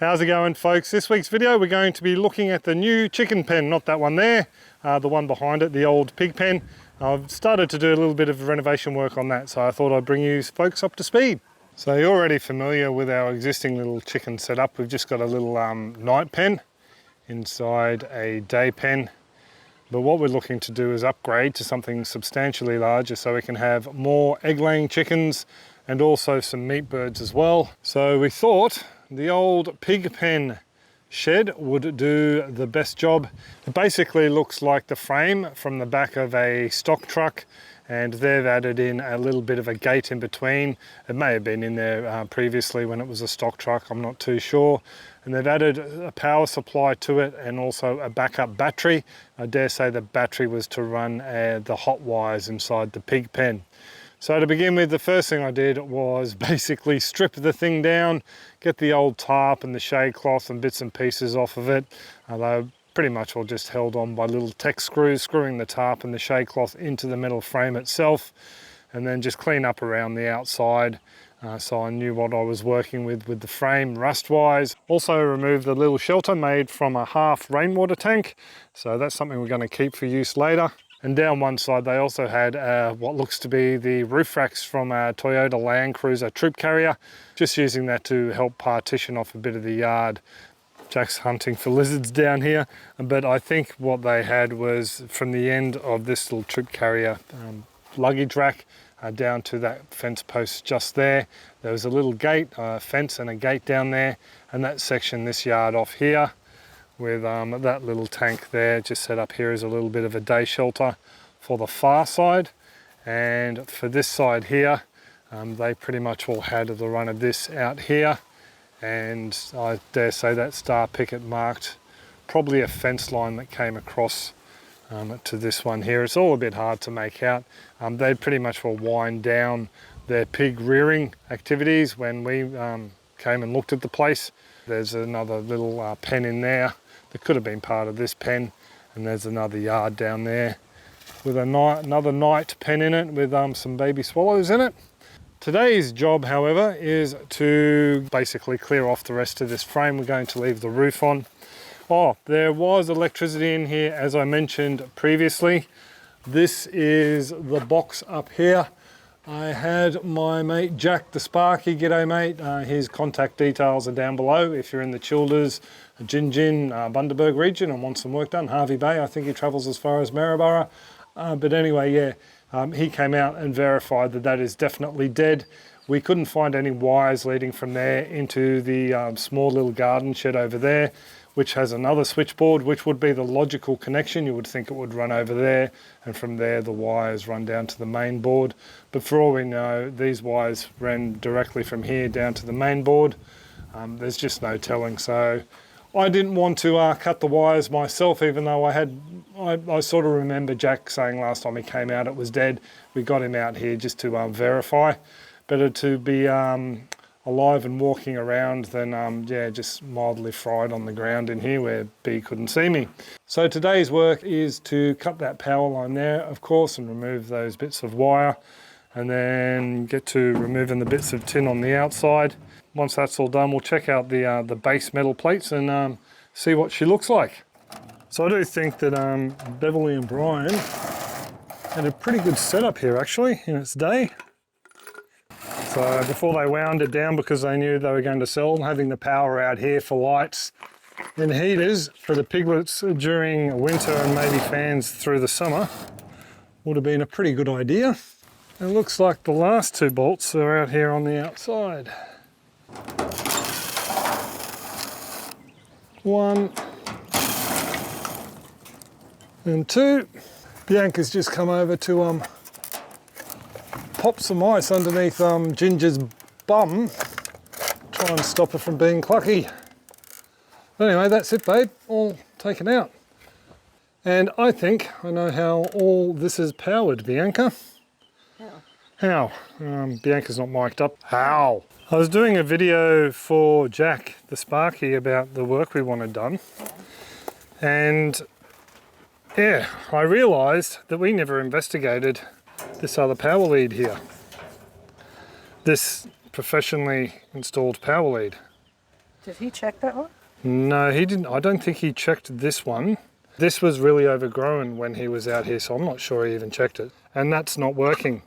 How's it going, folks? This week's video we're going to be looking at the new chicken pen, not that one there, the one behind it, the old pig pen. I've started to do a little bit of renovation work on that, so I thought I'd bring you folks up to speed. So you're already familiar with our existing little chicken setup. We've just got a little night pen inside a day pen. But what we're looking to do is upgrade to something substantially larger so we can have more egg-laying chickens and also some meat birds as well. So we thought the old pig pen shed would do the best job. It basically looks like the frame from the back of a stock truck, and they've added in a little bit of a gate in between. It may have been in there previously when it was a stock truck, I'm not too sure. And they've added a power supply to it and also a backup battery. I dare say the battery was to run the hot wires inside the pig pen. So to begin with, the first thing I did was basically strip the thing down, get the old tarp and the shade cloth and bits and pieces off of it. They pretty much all just held on by little tech screws, screwing the tarp and the shade cloth into the metal frame itself, and then just clean up around the outside. So I knew what I was working with the frame rust-wise. Also removed the little shelter made from a half rainwater tank. So that's something we're going to keep for use later. And down one side they also had what looks to be the roof racks from a Toyota Land Cruiser troop carrier. Just using that to help partition off a bit of the yard. Jack's hunting for lizards down here, but I think what they had was from the end of this little troop carrier luggage rack down to that fence post just there. There was a little gate, fence and a gate down there, and that section this yard off here with that little tank there just set up here as a little bit of a day shelter for the far side. And for this side here, they pretty much all had the run of this out here, and I dare say that star picket marked probably a fence line that came across to this one here. It's all a bit hard to make out. They pretty much will wind down their pig rearing activities when we came and looked at the place. There's another little pen in there that could have been part of this pen, and there's another yard down there with another night pen in it with some baby swallows in it. Today's job, however, is to basically clear off the rest of this frame. We're going to leave the roof on. Oh, there was electricity in here, as I mentioned previously. This is the box up here. I had my mate Jack the Sparky, g'day mate, his contact details are down below if you're in the Childers, Gin, Bundaberg region and want some work done. Harvey Bay, I think he travels as far as Maryborough. But anyway, yeah, he came out and verified that that is definitely dead. We couldn't find any wires leading from there into the small little garden shed over there, which has another switchboard, which would be the logical connection. You would think it would run over there, and from there the wires run down to the main board. But for all we know, these wires ran directly from here down to the main board. There's just no telling. So I didn't want to cut the wires myself, even though I sort of remember Jack saying last time he came out it was dead. We got him out here just to verify. Better to be alive and walking around than yeah, just mildly fried on the ground in here where B couldn't see me. So today's work is to cut that power line there, of course, and remove those bits of wire, and then get to removing the bits of tin on the outside. Once that's all done, we'll check out the base metal plates and see what she looks like. So I do think that Beverly and Brian had a pretty good setup here actually in its day. So before they wound it down, because they knew they were going to sell, having the power out here for lights and heaters for the piglets during winter and maybe fans through the summer would have been a pretty good idea. It looks like the last two bolts are out here on the outside. One and two. Bianca's just come over to pop some ice underneath Ginger's bum, try and stop her from being clucky. But anyway, that's it, babe, all taken out. And I think I know how all this is powered, Bianca. How? Bianca's not mic'd up. How? I was doing a video for Jack the Sparky about the work we wanted done, and yeah, I realised that we never investigated this other power lead here. This professionally installed power lead. Did he check that one? No, he didn't. I don't think he checked this one. This was really overgrown when he was out here, so I'm not sure he even checked it. And that's not working.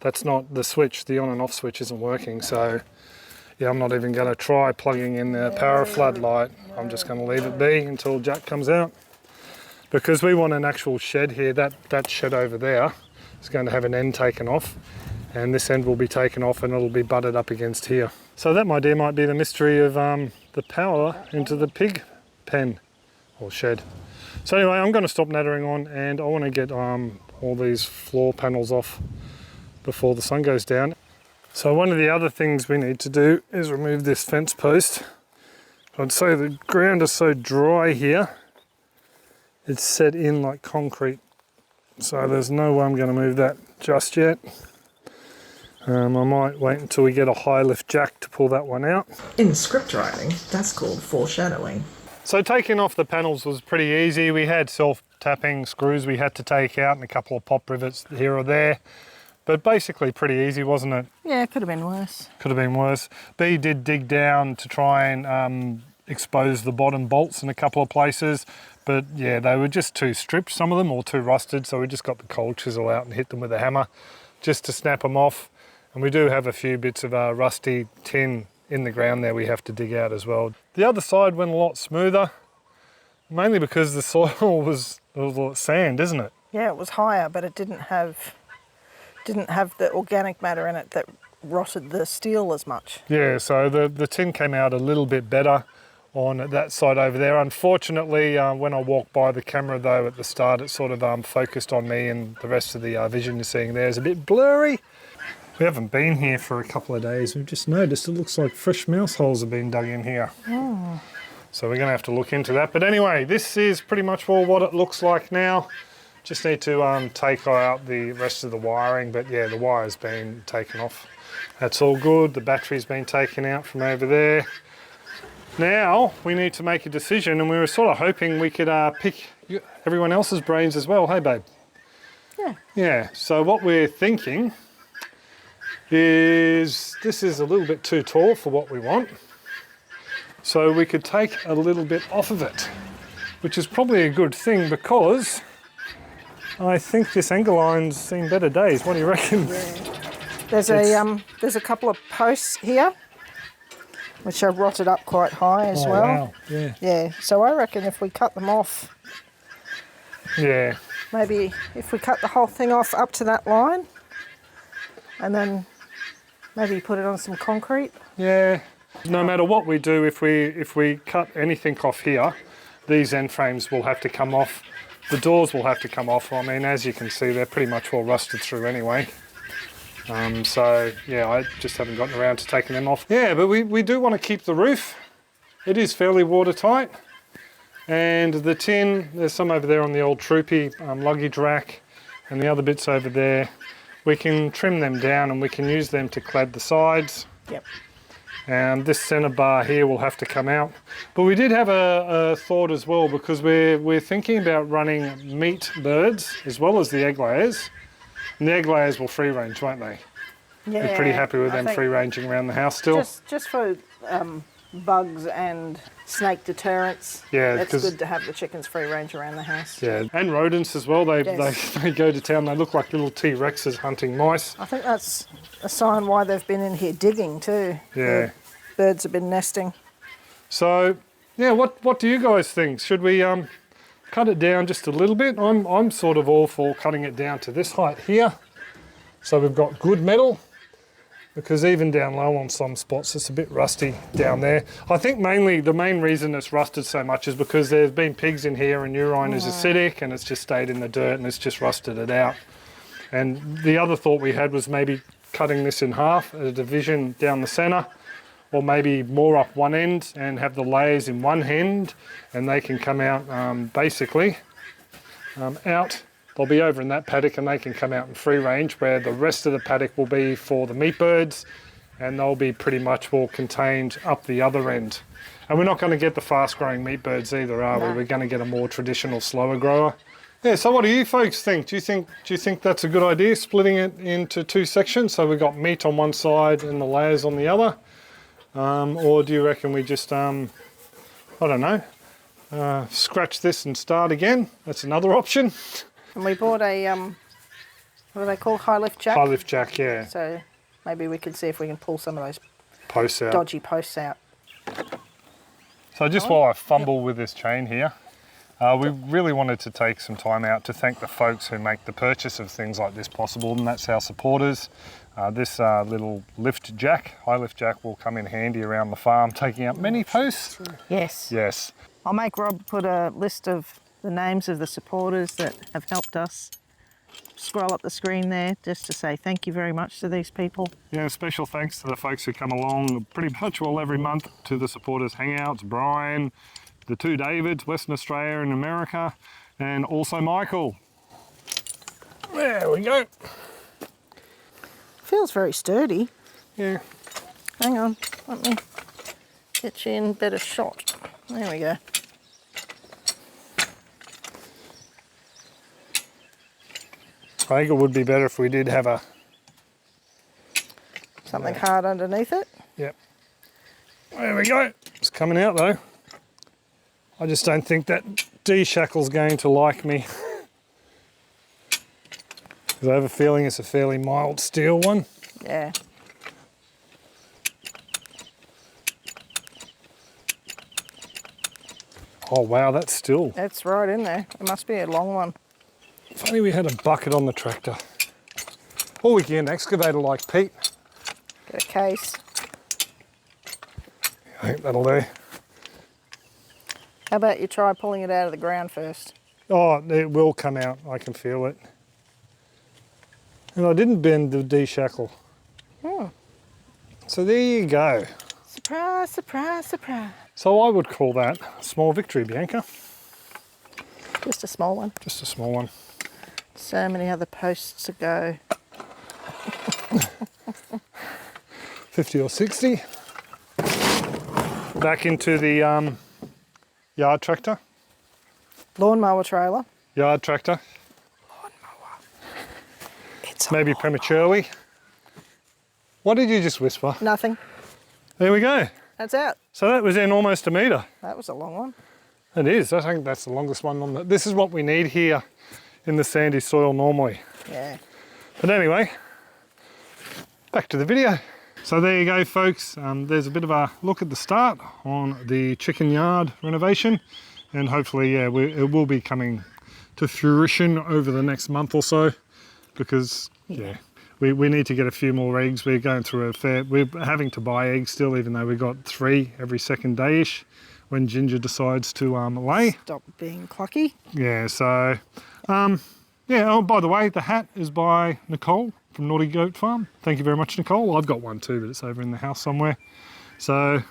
That's not the switch. The on and off switch isn't working. So yeah, I'm not even going to try plugging in the power floodlight. I'm just going to leave it be until Jack comes out. Because we want an actual shed here. That shed over there is going to have an end taken off. And this end will be taken off and it'll be butted up against here. So that, my dear, might be the mystery of the power into the pig pen or shed. So anyway, I'm going to stop nattering on, and I want to get all these floor panels off before the sun goes down. So one of the other things we need to do is remove this fence post. I'd say the ground is so dry here, it's set in like concrete. So there's no way I'm going to move that just yet. I might wait until we get a high lift jack to pull that one out. In script writing, that's called foreshadowing. So taking off the panels was pretty easy. We had self-tapping screws we had to take out and a couple of pop rivets here or there. But basically pretty easy, wasn't it? Yeah, it could have been worse. Could have been worse. B did dig down to try and expose the bottom bolts in a couple of places. But yeah, they were just too stripped, some of them, or too rusted. So we just got the cold chisel out and hit them with a hammer just to snap them off. And we do have a few bits of rusty tin in the ground there we have to dig out as well. The other side went a lot smoother, mainly because the soil was sand, isn't it? Yeah, it was higher, but it didn't have the organic matter in it that rotted the steel as much. Yeah, so the tin came out a little bit better on that side over there. Unfortunately, when I walked by the camera though at the start, it sort of focused on me, and the rest of the vision you're seeing there is a bit blurry. We haven't been here for a couple of days. We've just noticed it looks like fresh mouse holes have been dug in here. Oh. So we're going to have to look into that. But anyway, this is pretty much all what it looks like now. Just need to take out the rest of the wiring. But yeah, the wire's been taken off. That's all good. The battery's been taken out from over there. Now we need to make a decision, and we were sort of hoping we could pick everyone else's brains as well. Hey, babe? Yeah. Yeah, so what we're thinking is this is a little bit too tall for what we want. So we could take a little bit off of it, which is probably a good thing because I think this angle line's seen better days. What do you reckon? Yeah. There's a couple of posts here which are rotted up quite high as well. Wow. Yeah. Yeah, so I reckon if we cut them off, Yeah. maybe if we cut the whole thing off up to that line and then maybe put it on some concrete. Yeah. No matter what we do, if we cut anything off here, these end frames will have to come off. The doors will have to come off. I mean, as you can see, they're pretty much all rusted through anyway. So yeah, I just haven't gotten around to taking them off. Yeah, but we do want to keep the roof. It is fairly watertight. And the tin, there's some over there on the old Troopy luggage rack, and the other bits over there. We can trim them down and we can use them to clad the sides. Yep. And this centre bar here will have to come out. But we did have a thought as well, because we're thinking about running meat birds as well as the egg layers. And the egg layers will free range, won't they? Yeah. We're pretty happy with them free ranging around the house still. Just for bugs and snake deterrents. Yeah, it's good to have the chickens free range around the house. Yeah, and rodents as well. They go to town. They look like little T-Rexes hunting mice. I think that's a sign why they've been in here digging too. Yeah. The birds have been nesting. So, yeah, what do you guys think? Should we cut it down just a little bit? I'm sort of all for cutting it down to this height here. So we've got good metal, because even down low on some spots it's a bit rusty down there. I think mainly the main reason it's rusted so much is because there's been pigs in here and urine is acidic and it's just stayed in the dirt and it's just rusted it out. And the other thought we had was maybe cutting this in half at a division down the centre, or maybe more up one end and have the layers in one end, and they can come out out. They'll be over in that paddock and they can come out in free range, where the rest of the paddock will be for the meat birds, and they'll be pretty much all contained up the other end. And we're not going to get the fast growing meat birds either, are we? We're going to get a more traditional slower grower. Yeah, so what do you folks think? Do you think that's a good idea, splitting it into two sections? So we've got meat on one side and the layers on the other. Or do you reckon we just, I don't know, scratch this and start again? That's another option. And we bought a, what are they called? High lift jack? High lift jack, yeah. So maybe we can see if we can pull some of those Posts out. dodgy posts out. So just while I fumble with this chain here, we really wanted to take some time out to thank the folks who make the purchase of things like this possible, and that's our supporters. This little lift jack, high lift jack, will come in handy around the farm, taking out many posts. Yes. Yes. I'll make Rob put a list of the names of the supporters that have helped us. Scroll up the screen there just to say thank you very much to these people. Yeah, special thanks to the folks who come along pretty much all every month to the supporters hangouts. Brian, the two Davids, Western Australia and America, and also Michael. There we go. Feels very sturdy. Yeah. Hang on, let me get you in better shot. There we go. I think it would be better if we did have a... Something hard underneath it. Yep. There we go. It's coming out though. I just don't think that D-shackle's going to like me. Because I have a feeling it's a fairly mild steel one. Yeah. Oh wow, that's still... It's right in there. It must be a long one. If only we had a bucket on the tractor. Or we get an excavator like Pete. Get a case. I think that'll do. How about you try pulling it out of the ground first? Oh, it will come out. I can feel it. And I didn't bend the D-shackle. So there you go. Surprise, surprise, surprise. So I would call that a small victory, Bianca. Just a small one. Just a small one. So many other posts to go. 50 or 60. Back into the yard tractor. Lawnmower trailer. Yard tractor. Lawnmower. It's Maybe prematurely. What did you just whisper? nothing. There we go. That's out. So that was in almost a metre. That was a long one. It is. I think that's the longest one on the... This is what we need here in the sandy soil normally. Yeah. But anyway, back to the video. So there you go, folks. There's a bit of a look at the start on the chicken yard renovation, and hopefully, yeah, it will be coming to fruition over the next month or so, because yeah, we need to get a few more eggs. We're going through we're having to buy eggs still, even though we got 3 every second day-ish when Ginger decides to lay. Stop being clucky. Yeah, so yeah, oh, by the way, the hat is by Nicole from Naughty Goat Farm. Thank you very much, Nicole. I've got one too, but it's over in the house somewhere. So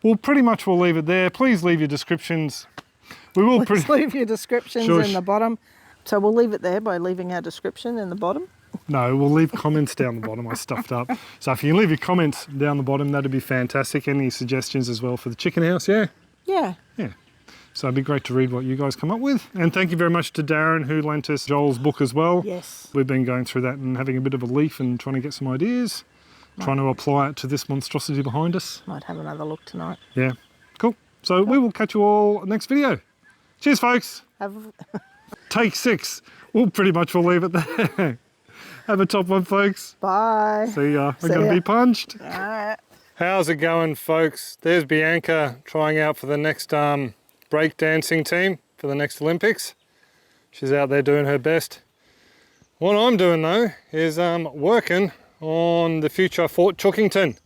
we'll leave it there. Please leave your descriptions. We will Please leave your descriptions in the bottom. So we'll leave it there by leaving our description in the bottom. No, we'll leave comments down the bottom. I stuffed up. So if you can leave your comments down the bottom, that'd be fantastic. Any suggestions as well for the chicken house, yeah? Yeah. Yeah. So it'd be great to read what you guys come up with. And thank you very much to Darren, who lent us Joel's book as well. Yes. We've been going through that and having a bit of a leaf and trying to get some ideas, trying to apply it to this monstrosity behind us. Might have another look tonight. Yeah, cool. So we will catch you all next video. Cheers, folks. Take 6. We'll leave it there. Have a top one, folks. Bye. See ya. We're going to be punched. All right. How's it going, folks? There's Bianca trying out for the next breakdancing team for the next Olympics. She's out there doing her best. What I'm doing though is working on the future Fort Chookington.